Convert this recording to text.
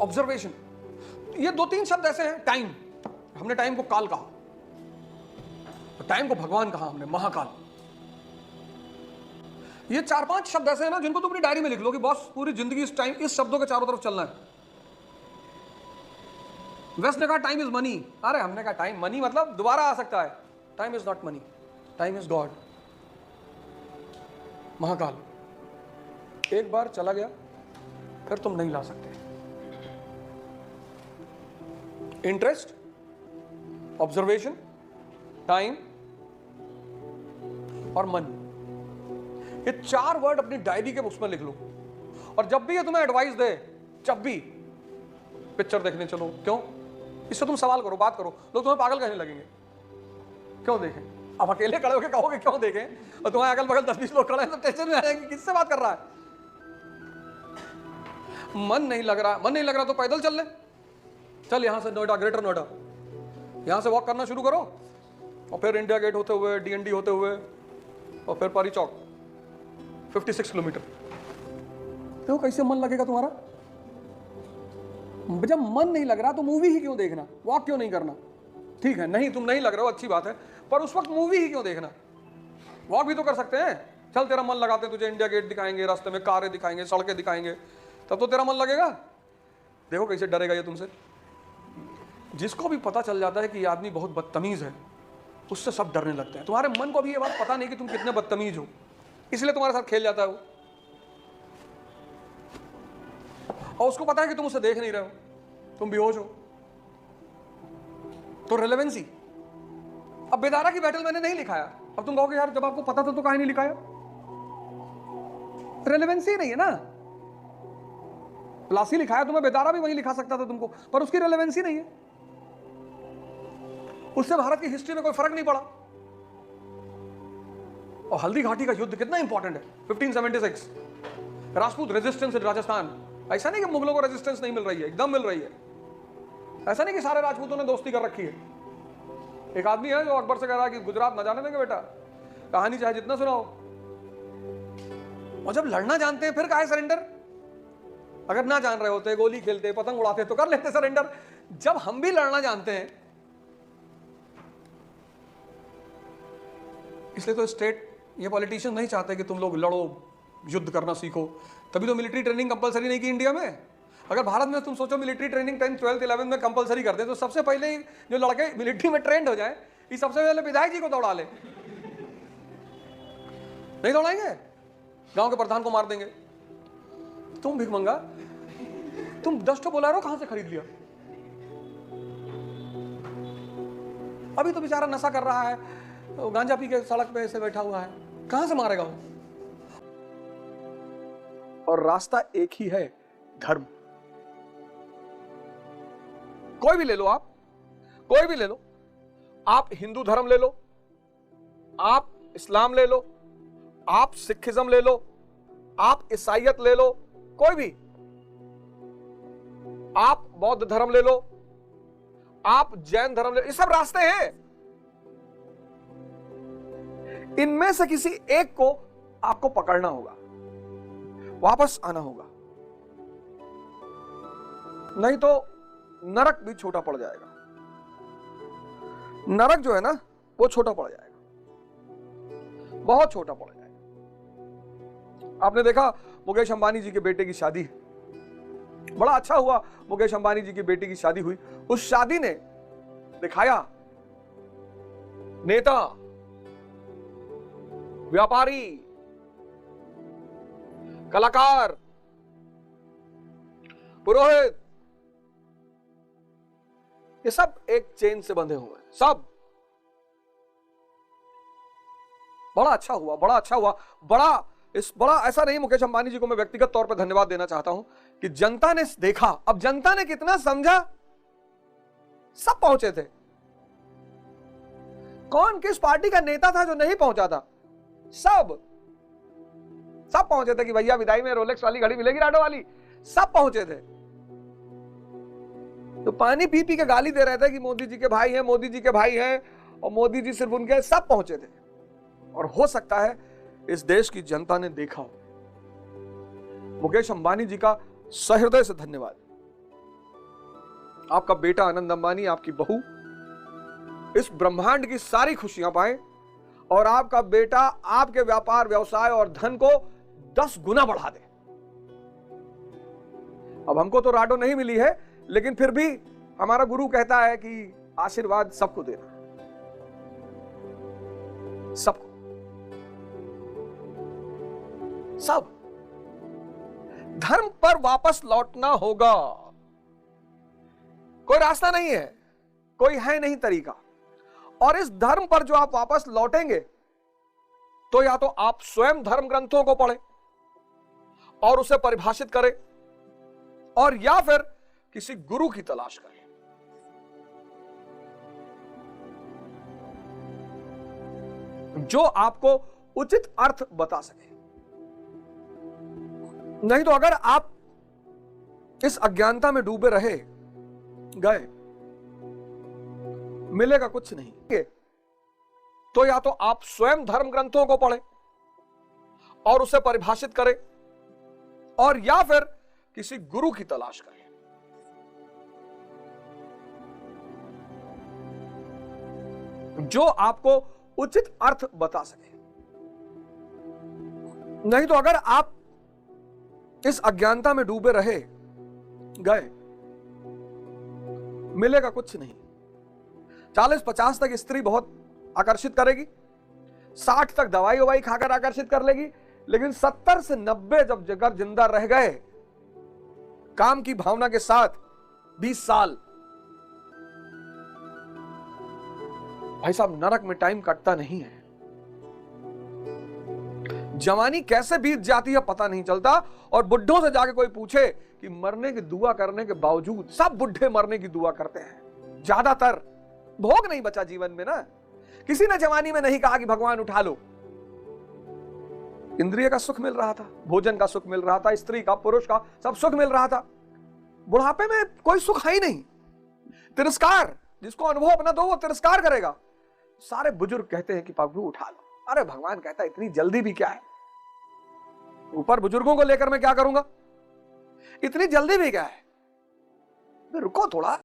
Observation. ये दो तीन शब्द ऐसे हैं। टाइम, हमने टाइम को काल कहा, टाइम को भगवान कहा हमने, महाकाल। ये चार पांच शब्द ऐसे हैं ना जिनको तुम अपनी डायरी में लिख लो कि बॉस पूरी जिंदगी इस टाइम, इस शब्दों के चारों तरफ चलना है। वेस्ट ने कहा टाइम इज मनी। अरे हमने कहा टाइम मनी मतलब दोबारा आ सकता है। Time is not money, time is God, Mahakal. एक बार चला गया फिर तुम नहीं ला सकते। इंटरेस्ट, ऑब्जर्वेशन, टाइम और मन, ये चार वर्ड अपनी डायरी के उसमें लिख लो। और जब भी ये तुम्हें एडवाइस दे, जब भी पिक्चर देखने चलो, क्यों? इससे तुम सवाल करो, बात करो, लोग तुम्हें पागल कहने लगेंगे। क्यों देखें? अब अकेले खड़े होकर कहोगे क्यों देखें, और तुम्हारे अगल बगल 10-20 लोग खड़े हैं तो टेंशन में आ जाएंगे, किससे बात कर रहा है? मन नहीं लग रहा, मन नहीं लग रहा तो पैदल चल ले। चल यहां से नोएडा, ग्रेटर नोएडा, यहां से वॉक करना शुरू करो, और फिर इंडिया गेट होते हुए, डीएनडी होते हुए, और फिर पारी चौक, 56 किलोमीटर। तो कैसे मन लगेगा तुम्हारा? जब मन नहीं लग रहा तो मूवी ही क्यों देखना, वॉक क्यों नहीं करना? ठीक है, नहीं तुम नहीं लग रहे हो, अच्छी बात है, पर उस वक्त मूवी ही क्यों देखना? वॉक भी तो कर सकते हैं। चल तेरा मन लगाते हैं, तुझे इंडिया गेट दिखाएंगे, रास्ते में कारें दिखाएंगे, सड़कें दिखाएंगे, तब तो तेरा मन लगेगा। देखो कैसे डरेगा ये तुमसे। जिसको भी पता चल जाता है कि ये आदमी बहुत बदतमीज है, उससे सब डरने लगते हैं। तुम्हारे मन को भी ये बात पता नहीं कि तुम कितने बदतमीज हो, इसलिए तुम्हारे साथ खेल जाता है वो। और उसको पता है कि तुम उसे देख नहीं रहे हो, तुम बेहोश हो। तो रेलेवेंसी। अब बेदारा की बैटल मैंने नहीं लिखाया, अब तुम कहोगे यार जब आपको पता था तो काहे नहीं लिखाया? रेलेवेंसी नहीं है ना। प्लासी लिखाया तुम्हें, बेदारा भी वही लिखा सकता था तुमको, पर उसकी रेलेवेंसी नहीं है। उससे भारत की हिस्ट्री में कोई फर्क नहीं पड़ा। और हल्दी घाटी का युद्ध कितना इंपॉर्टेंट है, 1576, राजपूत रेजिस्टेंस इन राजस्थान। ऐसा नहीं कि मुगलों को रेजिस्टेंस नहीं मिल रही है, एकदम मिल रही है। ऐसा नहीं कि सारे राजपूतों ने दोस्ती कर रखी है। एक आदमी है जो अकबर से कह रहा है कि गुजरात न जाने देंगे बेटा, कहानी चाहे जितना सुनाओ। और जब लड़ना जानते हैं फिर काहे सरेंडर? अगर ना जान रहे होते, गोली खेलते, पतंग उड़ाते तो कर लेते सरेंडर। जब हम भी लड़ना जानते हैं, इसलिए तो स्टेट, ये पॉलिटिशियन नहीं चाहते कि तुम लोग लड़ो, युद्ध करना सीखो। तभी तो मिलिट्री ट्रेनिंग कंपलसरी नहीं की इंडिया में। अगर भारत में तुम सोचो military training 10th 12th 11th में कंपलसरी कर दे, तो सबसे पहले ही जो लड़के मिलिट्री में ट्रेंड हो जाए, ये सबसे पहले विधायक जी को दौड़ा ले। नहीं दौड़ाएंगे, गांव के प्रधान को मार देंगे। तुम भिखमंगा, तुम 10 तो बोलेरो कहां से खरीद लिया? अभी तो बेचारा नशा कर रहा है, गांजा पी के सड़क पे ऐसे बैठा हुआ है, कहां से मारेगा वो? और रास्ता एक ही है, धर्म। कोई भी ले लो, आप कोई भी ले लो, आप हिंदू धर्म ले लो, आप इस्लाम ले लो, आप सिखिज्म ले लो, आप ईसाईयत ले लो, कोई भी, आप बौद्ध धर्म ले लो, आप जैन धर्म ले लो, ये सब रास्ते हैं। इनमें से किसी एक को आपको पकड़ना होगा, वापस आना होगा, नहीं तो नरक भी छोटा पड़ जाएगा। नरक जो है ना, वो छोटा पड़ जाएगा, बहुत छोटा पड़ जाएगा। आपने देखा मुकेश अंबानी जी के बेटे की शादी, बड़ा अच्छा हुआ, मुकेश अंबानी जी की बेटी की शादी हुई। उस शादी ने दिखाया नेता, व्यापारी, कलाकार, पुरोहित, ये सब एक चेन से बंधे हुए हैं, सब। बड़ा अच्छा हुआ, बड़ा अच्छा हुआ, बड़ा ऐसा नहीं। मुकेश अंबानी जी को मैं व्यक्तिगत तौर पर धन्यवाद देना चाहता हूं कि जनता ने देखा। अब जनता ने कितना समझा, सब पहुंचे थे। कौन किस पार्टी का नेता था जो नहीं पहुंचा था? सब पहुंचे थे कि भैया विदाई में रोलेक्स वाली घड़ी मिलेगी, राडो वाली। सब पहुंचे थे। तो पानी पी पी के गाली दे रहे थे कि मोदी जी के भाई हैं, मोदी जी के भाई हैं, और मोदी जी सिर्फ उनके। सब पहुंचे थे। और हो सकता है इस देश की जनता ने देखा हो। मुकेश अंबानी जी का सहृदय से धन्यवाद। आपका बेटा आनंद अंबानी, आपकी बहू इस ब्रह्मांड की सारी खुशियां पाए और आपका बेटा आपके व्यापार, व्यवसाय और धन को 10 गुना बढ़ा दे। अब हमको तो राडो नहीं मिली है, लेकिन फिर भी हमारा गुरु कहता है कि आशीर्वाद सबको देना, सबको, सब। धर्म पर वापस लौटना होगा। कोई रास्ता नहीं है, कोई है नहीं तरीका। और इस धर्म पर जो आप वापस लौटेंगे तो या तो आप स्वयं धर्म ग्रंथों को पढ़ें और उसे परिभाषित करें, और या फिर किसी गुरु की तलाश करें जो आपको उचित अर्थ बता सके। नहीं तो अगर आप इस अज्ञानता में डूबे रहे गए, मिलेगा कुछ नहीं। तो या तो आप स्वयं धर्म ग्रंथों को पढ़ें और उसे परिभाषित करें, और या फिर किसी गुरु की तलाश करें जो आपको उचित अर्थ बता सके। नहीं तो अगर आप इस अज्ञानता में डूबे रहे गए, मिलेगा कुछ नहीं। 40-50 तक स्त्री बहुत आकर्षित करेगी, 60 तक दवाई ववाई खाकर आकर्षित कर लेगी, लेकिन 70 से 90 जब जगह जिंदा रह गए काम की भावना के साथ 20 साल, भाई साहब नरक में टाइम कटता नहीं है। जवानी कैसे बीत जाती है पता नहीं चलता, और बुढ़ों से जाके कोई पूछे कि मरने की दुआ करने के बावजूद, सब बुढ़े मरने की दुआ करते हैं ज्यादातर। भोग नहीं बचा जीवन में ना। किसी ने जवानी में नहीं कहा कि भगवान उठा लो। इंद्रिय का सुख मिल रहा था, भोजन का सुख मिल रहा था, स्त्री का, पुरुष का, सब सुख मिल रहा था। बुढ़ापे में कोई सुख है ही नहीं। तिरस्कार, जिसको अनुभव अपना दो वो तिरस्कार करेगा। सारे बुजुर्ग कहते हैं कि प्रभु उठा लो। अरे भगवान कहता है इतनी जल्दी भी क्या है, ऊपर बुजुर्गों को लेकर मैं क्या करूंगा, इतनी जल्दी भी क्या है, रुको थोड़ा।